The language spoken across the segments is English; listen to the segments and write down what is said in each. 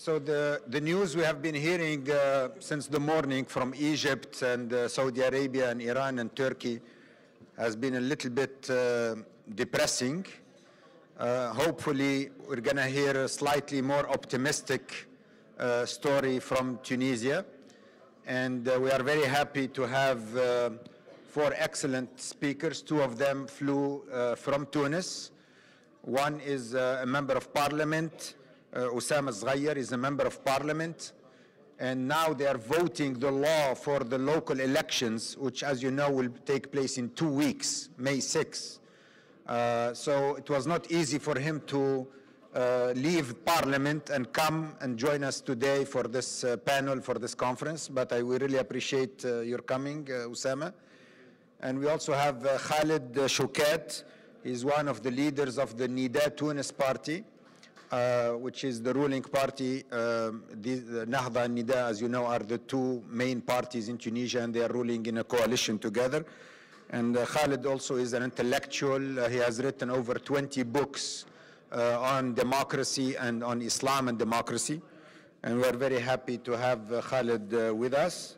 So the news we have been hearing since the morning from Egypt and Saudi Arabia and Iran and Turkey has been a little bit depressing. Hopefully, we're going to hear a slightly more optimistic story from Tunisia. And we are very happy to have four excellent speakers. Two of them flew from Tunis. One is a member of parliament. Oussama Zghayr is a member of parliament. And now they are voting the law for the local elections, which, as you know, will take place in 2 weeks, May 6th. So it was not easy for him to leave Parliament and come and join us today for this panel, for this conference. But we really appreciate your coming, Oussama. And we also have Khaled Chouket. He's one of the leaders of the Nida Tunis party, which is the ruling party. The Nahda and Nida, as you know, are the two main parties in Tunisia, and they are ruling in a coalition together. And Khaled also is an intellectual. He has written over 20 books on democracy and on Islam and democracy. And we are very happy to have Khaled with us.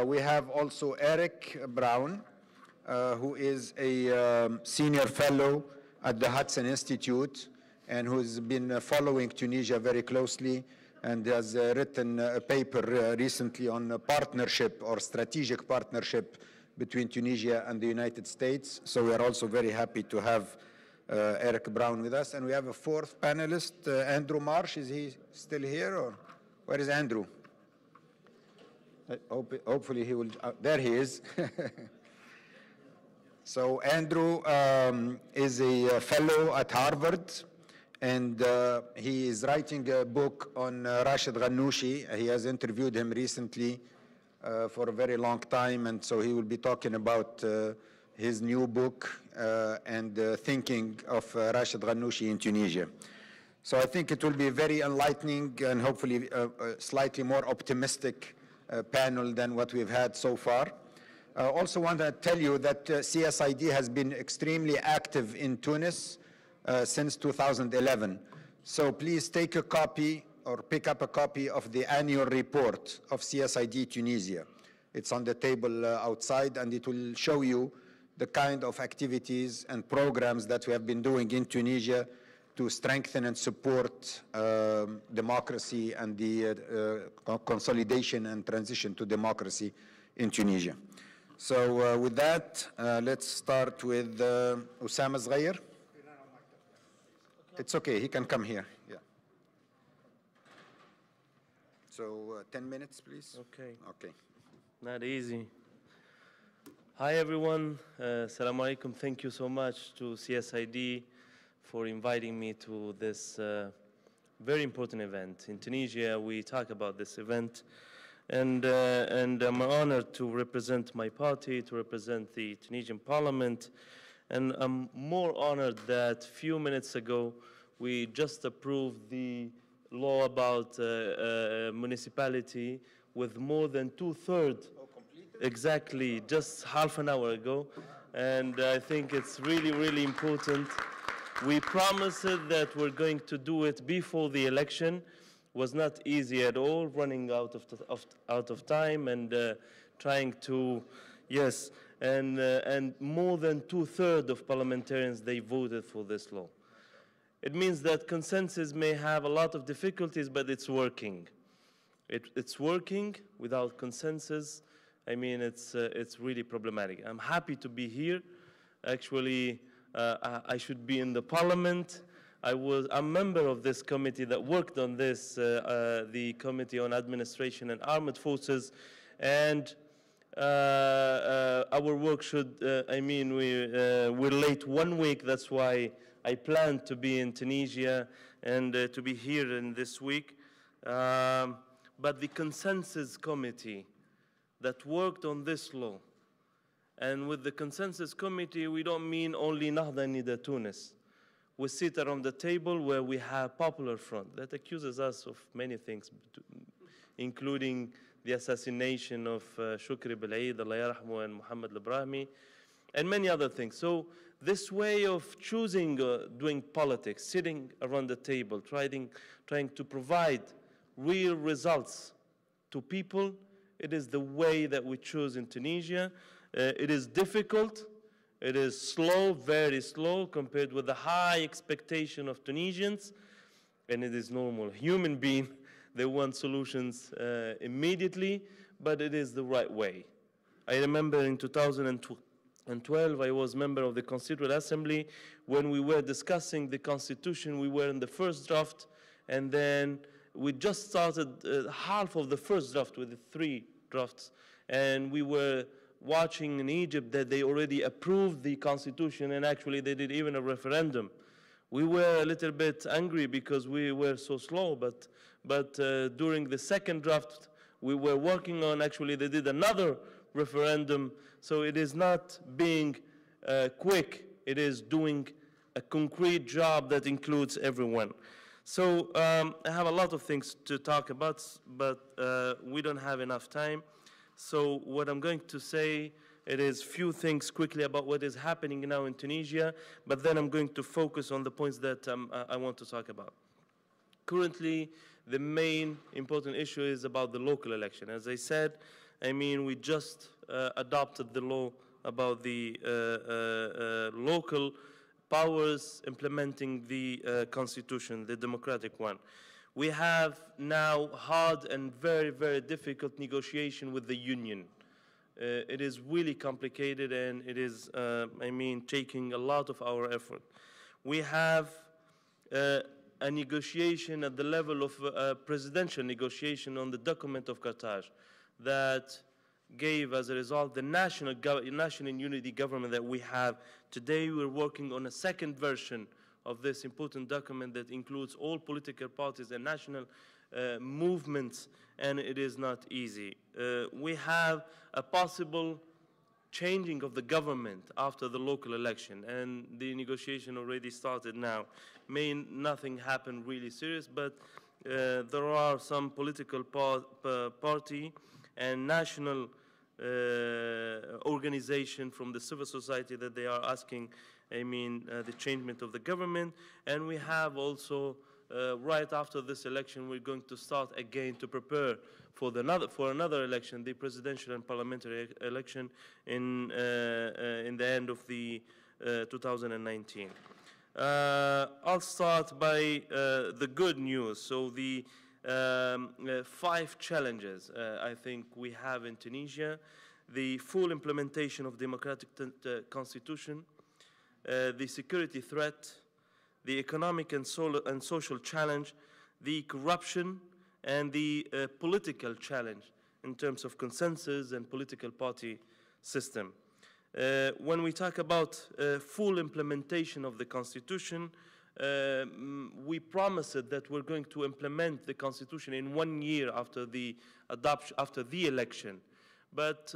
We have also Eric Brown, who is a senior fellow at the Hudson Institute and who's been following Tunisia very closely and has written a paper recently on a partnership or strategic partnership between Tunisia and the United States. So we are also very happy to have Eric Brown with us. And we have a fourth panelist, Andrew Marsh. Is he still here, or where is Andrew? Hopefully he will, there he is. So Andrew is a fellow at Harvard, and he is writing a book on Rashid Ghannouchi. He has interviewed him recently for a very long time, and so he will be talking about his new book and thinking of Rashid Ghannouchi in Tunisia. So I think it will be very enlightening and hopefully a slightly more optimistic panel than what we've had so far. Also want to tell you that CSID has been extremely active in Tunis since 2011. So please take a copy or pick up a copy of the annual report of CSID Tunisia. It's on the table outside, and it will show you the kind of activities and programs that we have been doing in Tunisia to strengthen and support democracy and the consolidation and transition to democracy in Tunisia. So with that, let's start with Oussama Zghayr. It's okay, he can come here. Yeah. So 10 minutes, please. Okay. Okay. Not easy. Hi, everyone. Assalamu alaikum. Thank you so much to CSID for inviting me to this very important event. In Tunisia, we talk about this event. And I'm honored to represent my party, to represent the Tunisian parliament. And I'm more honored that a few minutes ago, we just approved the law about municipality with more than 2/3. Oh, completed? Exactly, just half an hour ago. And I think it's really, really important. We promised that we're going to do it before the election. Was not easy at all, running out of time and trying to, yes, and more than 2/3 of parliamentarians, they voted for this law. It means that consensus may have a lot of difficulties, but it's working. It's working without consensus. I mean, it's really problematic. I'm happy to be here. Actually, I should be in the parliament. I'm a member of this committee that worked on this, the Committee on Administration and Armed Forces, and our work should, we're late 1 week, that's why I planned to be in Tunisia and to be here in this week. But the consensus committee that worked on this law, and with the consensus committee, we don't mean only Nahda and Nida Tunis. We sit around the table where we have Popular Front that accuses us of many things, including the assassination of Shukri Belaid, Allah Yarahmu, and Muhammad Al-Brahmi, and many other things. So this way of choosing, doing politics, sitting around the table, trying to provide real results to people, it is the way that we choose in Tunisia. It is difficult. It is slow, very slow, compared with the high expectation of Tunisians. And it is normal. Human being, they want solutions immediately, but it is the right way. I remember in 2012, I was member of the Constituent Assembly. When we were discussing the Constitution, we were in the first draft, and then we just started half of the first draft with the 3 drafts, and we were watching in Egypt that they already approved the Constitution, and actually they did even a referendum. We were a little bit angry because we were so slow, but during the second draft we were working on, actually they did another referendum. So it is not being quick, it is doing a concrete job that includes everyone. So I have a lot of things to talk about, but we don't have enough time. So what I'm going to say, it is few things quickly about what is happening now in Tunisia, but then I'm going to focus on the points that I want to talk about. Currently, the main important issue is about the local election. As I said, I mean, we just adopted the law about the local powers implementing the constitution, the democratic one. We have now hard and very, very difficult negotiation with the union. It is really complicated, and it is, I mean, taking a lot of our effort. We have a negotiation at the level of presidential negotiation on the document of Carthage that gave as a result the national unity government that we have. Today we're working on a second version of this important document that includes all political parties and national movements, and it is not easy. We have a possible changing of the government after the local election, and the negotiation already started now. May nothing happen really serious, but there are some political party and national organization from the civil society that they are asking, I mean, the changement of the government. And we have also, right after this election, we're going to start again to prepare for another election, the presidential and parliamentary election in the end of the 2019. I'll start by the good news. So the 5 challenges I think we have in Tunisia: the full implementation of democratic constitution, the security threat, the economic and social challenge, the corruption, and the political challenge in terms of consensus and political party system. When we talk about full implementation of the constitution, we promised that we're going to implement the constitution in 1 year after the adoption, after the election. But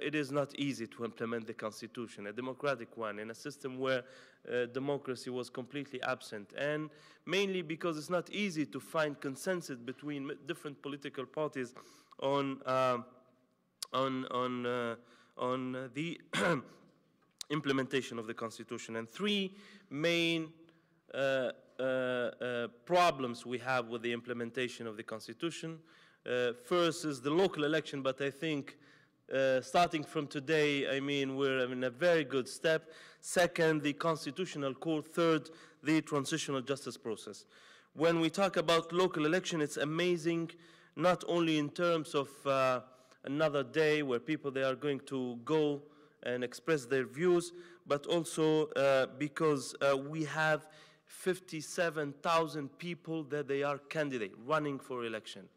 it is not easy to implement the constitution, a democratic one, in a system where democracy was completely absent, and mainly because it's not easy to find consensus between different political parties on the implementation of the constitution. And 3 main problems we have with the implementation of the constitution. First is the local election, but I think starting from today, I mean, we're in a very good step. Second, the constitutional court. Third, the transitional justice process. When we talk about local election, it's amazing, not only in terms of another day where people, they are going to go and express their views, but also because we have 57,000 people that they are candidate running for election.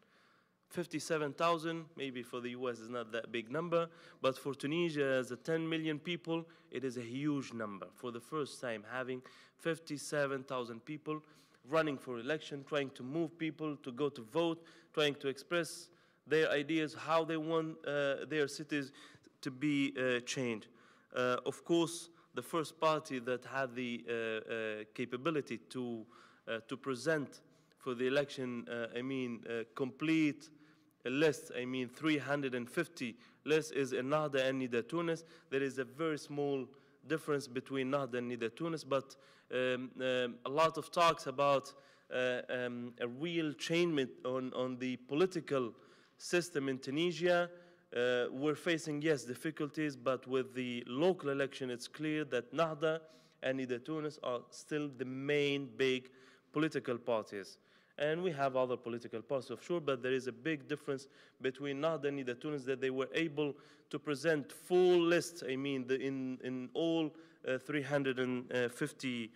57,000, maybe for the US is not that big number, but for Tunisia, as a 10 million people, it is a huge number. For the first time, having 57,000 people running for election, trying to move people to go to vote, trying to express their ideas, how they want their cities to be changed. Of course, the first party that had the capability to present for the election, I mean, complete list, I mean 350 lists, is Ennahda and Nida Tunis. There is a very small difference between Ennahda and Nida Tunis, but a lot of talks about a real change on the political system in Tunisia. We're facing, yes, difficulties, but with the local election, it's clear that Nahda and Ida Tunis are still the main big political parties. And we have other political parties, of sure, but there is a big difference between Nahda and Ida Tunis, that they were able to present full lists, I mean, in all 350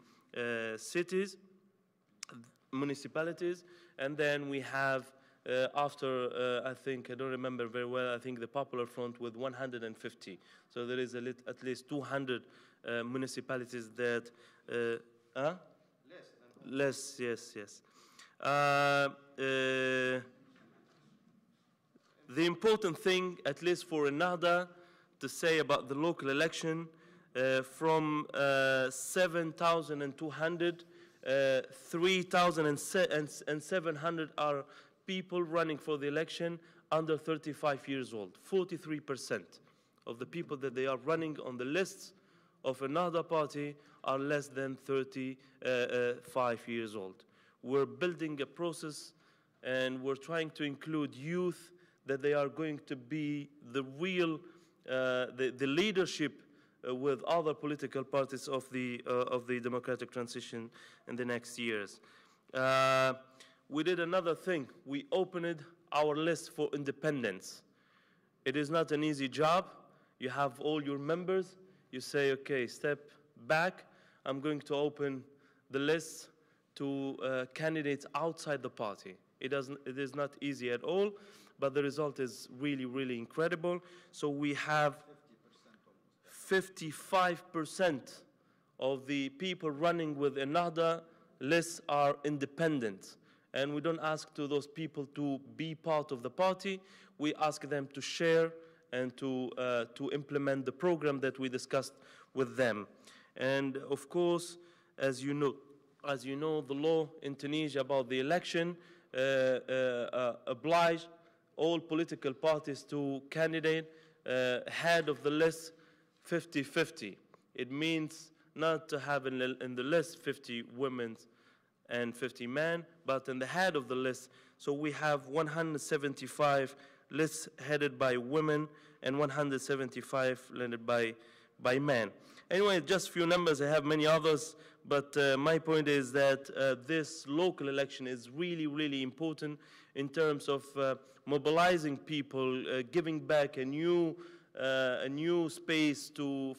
cities, municipalities, and then we have after, I think, I don't remember very well, I think the Popular Front with 150. So there is at least 200 municipalities that, less, yes. The important thing, at least for Ennahda, to say about the local election, from 7,200, 3,700 are people running for the election under 35 years old. 43% of the people that they are running on the lists of another party are less than 35 years old. We're building a process and we're trying to include youth, that they are going to be the real, the leadership with other political parties of the democratic transition in the next years. We did another thing. We opened our list for independence. It is not an easy job. You have all your members. You say, okay, step back. I'm going to open the list to candidates outside the party. It is not easy at all, but the result is really, really incredible. So we have 55% of the people running with Ennahda lists are independent. And we don't ask to those people to be part of the party. We ask them to share and to implement the program that we discussed with them. And of course, as you know, the law in Tunisia about the election oblige all political parties to candidate head of the list 50-50. It means not to have in the list 50 women and 50 men, but in the head of the list. So we have 175 lists headed by women and 175 led by men. Anyway, just a few numbers. I have many others, but my point is that this local election is really, really important in terms of mobilizing people, giving back a new space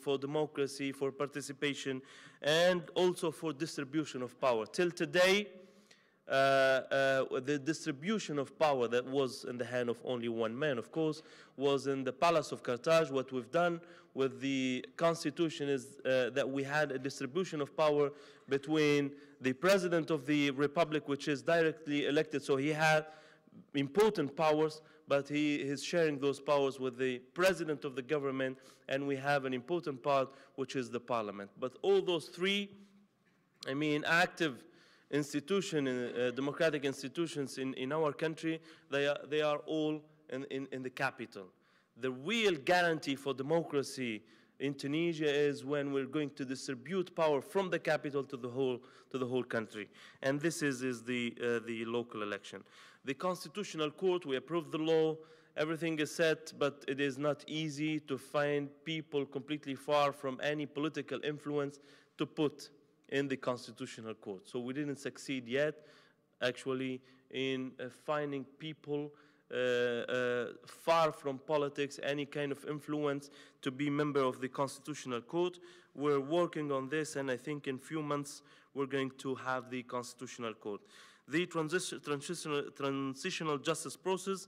for democracy, for participation, and also for distribution of power. Till today, the distribution of power that was in the hand of only one man, of course, was in the Palace of Carthage. What we've done with the constitution is that we had a distribution of power between the president of the republic, which is directly elected, so he had important powers, but he is sharing those powers with the president of the government, and we have an important part, which is the parliament. But all those three, I mean, active democratic institutions in our country, they are all in the capital. The real guarantee for democracy in Tunisia is when we're going to distribute power from the capital to the whole country, and this is the local election. The Constitutional Court, we approved the law, everything is set, but it is not easy to find people completely far from any political influence to put in the Constitutional Court. So we didn't succeed yet, actually, in finding people far from politics, any kind of influence, to be member of the Constitutional Court. We're working on this, and I think in a few months we're going to have the Constitutional Court. The transitional justice process,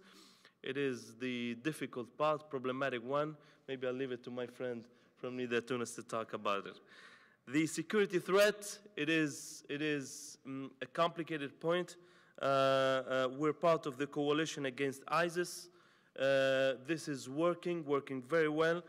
it is the difficult part, problematic one. Maybe I'll leave it to my friend from Nida Tunis to talk about it. The security threat, it is a complicated point. We're part of the coalition against ISIS. This is working very well.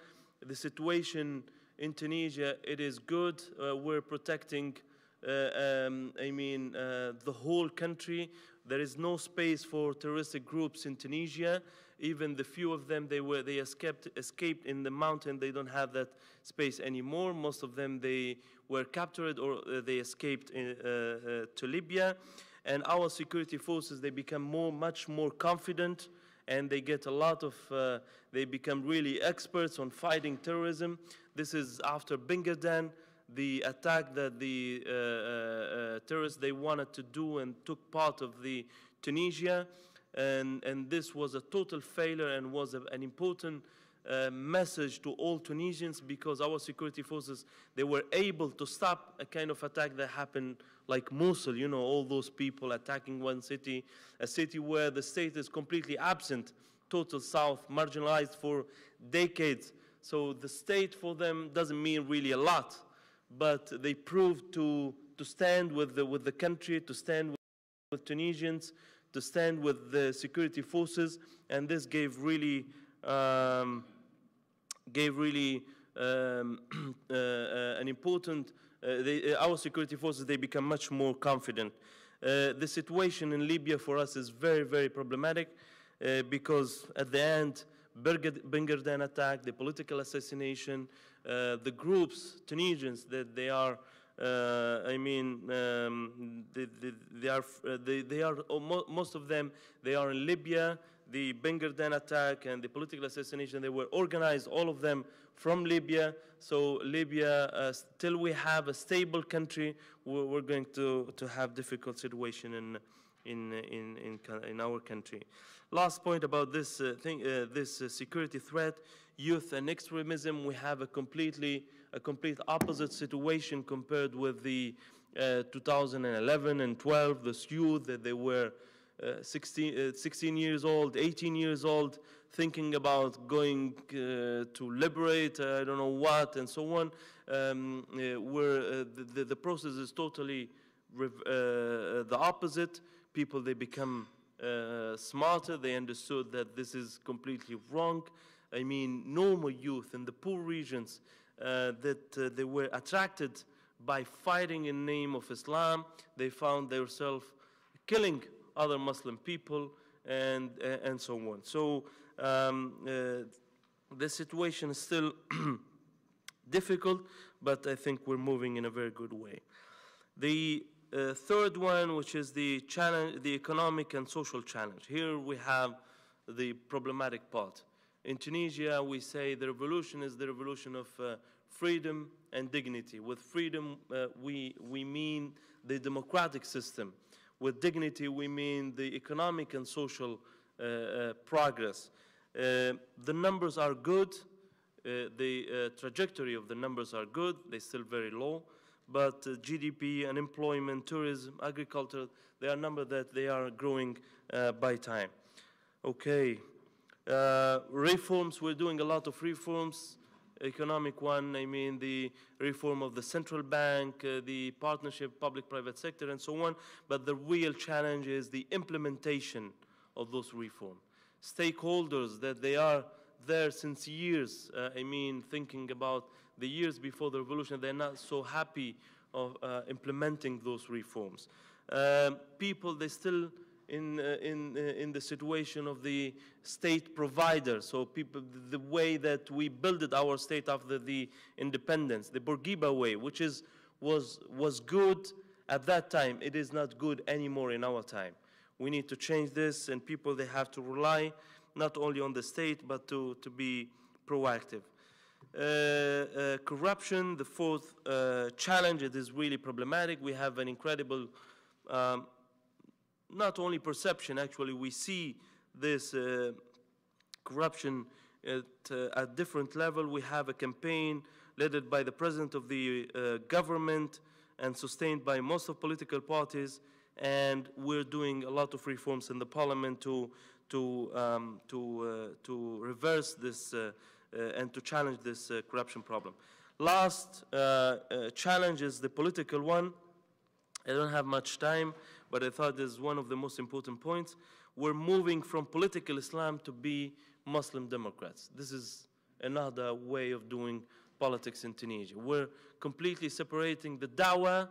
The situation in Tunisia, it is good. We're protecting, the whole country. There is no space for terroristic groups in Tunisia. Even the few of them, they escaped in the mountain. They don't have that space anymore. Most of them, they were captured or they escaped to Libya. and our security forces, they become much more confident, and they get a lot of, they become really experts on fighting terrorism. This is after Bingadan, the attack that the terrorists, they wanted to do and took part of the Tunisia, and this was a total failure and was an important message to all Tunisians, because our security forces, they were able to stop a kind of attack that happened like Mosul, you know, all those people attacking one city, a city where the state is completely absent, total south, marginalized for decades. So the state for them doesn't mean really a lot, but they proved to stand with the country, to stand with Tunisians, to stand with the security forces, and this gave really an important, our security forces, they become much more confident. The situation in Libya for us is very, very problematic because at the end, Bingadan attack, the political assassination, the groups, Tunisians, that they are, most of them, they are in Libya. The Bingadan attack and the political assassination, they were organized, all of them from Libya. So Libya, till we have a stable country, we're going to have difficult situation in our country. Last point about this security threat, youth and extremism, we have a complete opposite situation compared with the 2011 and 12, this youth that they were 16 years old, 18 years old, thinking about going to liberate, I don't know what, and so on, where the process is totally the opposite. People, they become smarter, they understood that this is completely wrong. I mean, normal youth in the poor regions that they were attracted by fighting in the name of Islam, they found themselves killing other Muslim people and so on. So the situation is still difficult, but I think we're moving in a very good way. The third one, which is the challenge, the economic and social challenge. Here we have the problematic part. In Tunisia, we say the revolution is the revolution of freedom and dignity. With freedom, we mean the democratic system. With dignity, we mean the economic and social progress. The numbers are good. The trajectory of the numbers are good. They're still very low. But GDP, unemployment, tourism, agriculture, they are numbers that they are growing by time. Okay. Reforms, we're doing a lot of reforms. Economic one, I mean the reform of the central bank, the partnership, public-private sector, and so on. But the real challenge is the implementation of those reforms. Stakeholders that they are there since years, I mean thinking about the years before the revolution, they're not so happy of implementing those reforms. People, they still in the situation of the state provider. So people, the way that we built our state after the independence, the Bourguiba way, which was good at that time, it is not good anymore in our time. We need to change this, and people, they have to rely not only on the state, but to be proactive. Corruption, the fourth challenge, it is really problematic. We have an incredible not only perception, actually, we see this corruption at different level. We have a campaign led by the president of the government and sustained by most of political parties, and we're doing a lot of reforms in the parliament to reverse this and to challenge this corruption problem. Last challenge is the political one. I don't have much time, but I thought this is one of the most important points. We're moving from political Islam to be Muslim Democrats. This is another way of doing politics in Tunisia. We're completely separating the dawah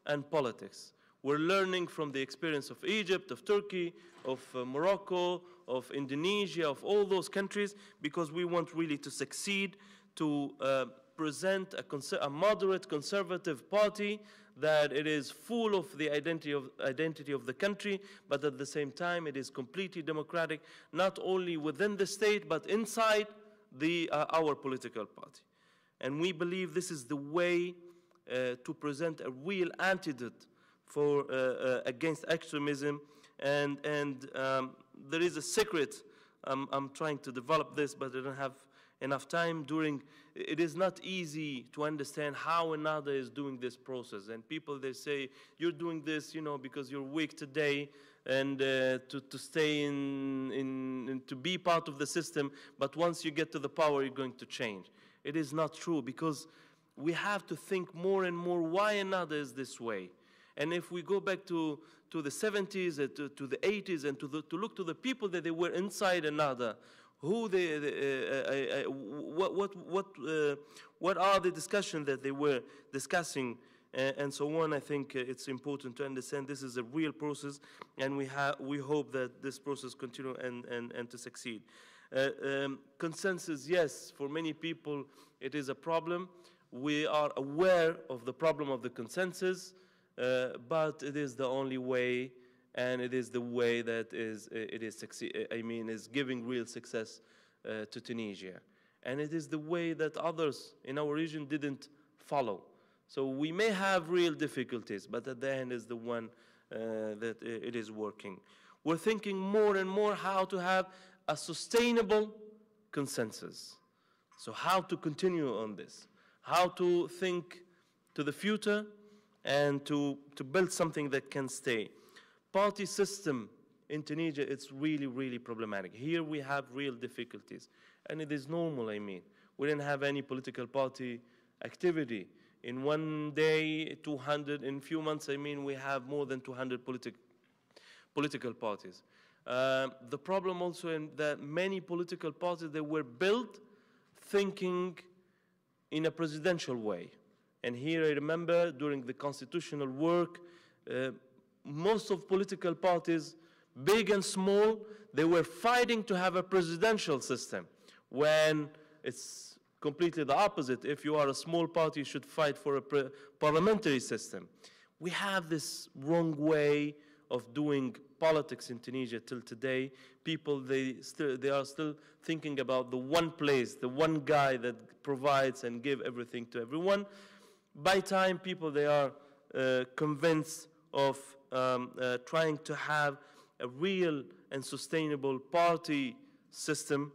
and politics. We're learning from the experience of Egypt, of Turkey, of Morocco, of Indonesia, of all those countries, because we want really to succeed, to present a moderate conservative party that it is full of the identity of the country, but at the same time it is completely democratic, not only within the state, but inside our political party. And we believe this is the way to present a real antidote against extremism. And there is a secret. I'm trying to develop this, but I don't have enough time. It is not easy to understand how another is doing this process. And people, they say, you're doing this, because you're weak today, and to stay to be part of the system, but once you get to the power, you're going to change. It is not true, because we have to think more and more why another is this way. And if we go back to the 70s, to the 80s, and to look to the people that they were inside another, what are the discussions that they were discussing, and so on. I think it's important to understand this is a real process, and we hope that this process continue and to succeed. Consensus, yes, for many people it is a problem. We are aware of the problem of the consensus, but it is the only way, and it is the way that is giving real success to Tunisia. And it is the way that others in our region didn't follow. So we may have real difficulties, but at the end is the one that it is working. We're thinking more and more how to have a sustainable consensus. So how to continue on this, how to think to the future, and to build something that can stay. Party system in Tunisia, it's really, really problematic. Here we have real difficulties, and it is normal, We didn't have any political party activity. In one day, 200, in a few months, we have more than 200 political parties. The problem also in that many political parties, they were built thinking in a presidential way. And here I remember during the constitutional work, most of political parties, big and small, they were fighting to have a presidential system, when it's completely the opposite. If you are a small party, you should fight for a parliamentary system. We have this wrong way of doing politics in Tunisia till today. People, they are still thinking about the one place, the one guy that provides and gives everything to everyone. By time, people, they are convinced of trying to have a real and sustainable party system.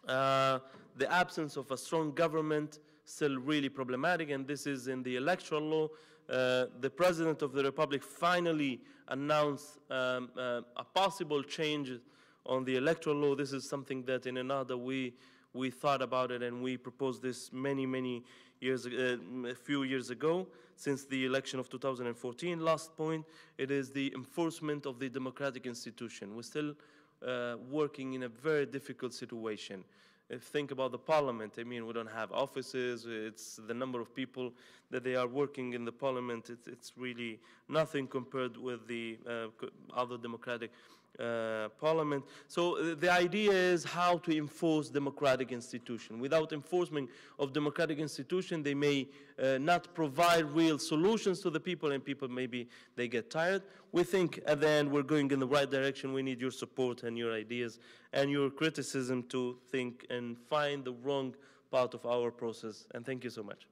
The absence of a strong government still really problematic, and this is in the electoral law. The President of the Republic finally announced a possible change on the electoral law. This is something that in another we thought about it, and we proposed this many years, a few years ago, since the election of 2014. Last point, it is the enforcement of the democratic institution. We're still working in a very difficult situation. Think about the parliament. We don't have offices. It's the number of people that they are working in the parliament. It's really nothing compared with the other democratic parliament. So the idea is how to enforce democratic institution. Without enforcement of democratic institution, they may not provide real solutions to the people, and people maybe they get tired. We think at the end we're going in the right direction. We need your support and your ideas and your criticism to think and find the wrong part of our process. And thank you so much.